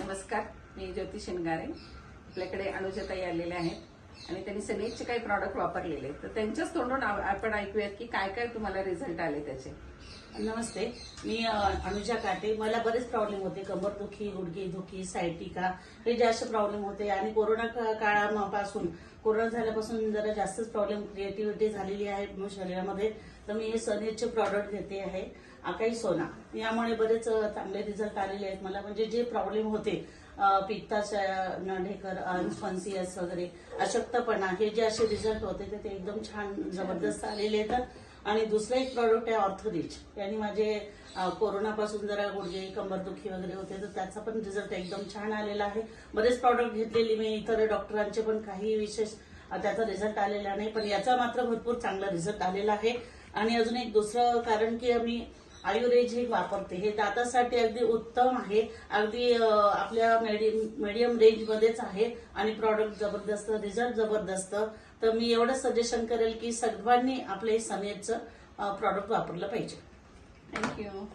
नमस्कार, मी ज्योती शिंगारे. आपल्याकडे अनुजाताई आलेल्या आहेत आणि त्यांनी सनेजचे काही प्रॉडक्ट वापरलेले आहेत. तर त्यांच्याच तोंडून आपण ऐकूयात की काय काय तुम्हाला रिझल्ट आले त्याचे. नमस्ते, मी अनुजा काटे. मला बरेच प्रॉब्लेम होते, कंबरदुखी, गुडघेदुखी, सायटिका, हे जे असे प्रॉब्लेम होते. आणि कोरोना काळापासून, कोरोना झाल्यापासून जरा जास्तच प्रॉब्लेम, क्रिएटिव्हिटी झालेली आहे शरीरामध्ये. तर मी हे सनेजचे प्रॉडक्ट घेते आहे, आकाई सोना. यामुळे बरेच चांगले रिझल्ट आलेले आहेत मला. म्हणजे जे प्रॉब्लेम होते, पित्ताच्या ढेकर, फन्सियस वगैरे, अशक्तपणा, हे जे असे रिझल्ट होते ते एकदम छान जबरदस्त आलेले आहेत. आणि दुसरं एक प्रॉडक्ट आहे ऑर्थोरिच. यांनी माझे कोरोनापासून जरा गुडघे, कंबरदुखी वगैरे होते, तर त्याचा पण रिझल्ट एकदम छान आलेला आहे. बरेच प्रॉडक्ट घेतलेली मी, इतर डॉक्टरांचे पण काही विशेष त्याचा रिझल्ट आलेला नाही, पण याचा मात्र भरपूर चांगला रिझल्ट आलेला आहे. आणि अजून एक दुसरं कारण की आम्ही आयुर्वेद हे वापरते, हे दातासाठी अगदी उत्तम आहे. अगदी आपल्या मीडियम रेंज मध्येच आहे आणि प्रॉडक्ट जबरदस्त, रिझल्ट जबरदस्त. तर मी एवढं सजेशन करेल की सर्वांनी आपले सनेजचं प्रॉडक्ट वापरलं पाहिजे. थँक्यू.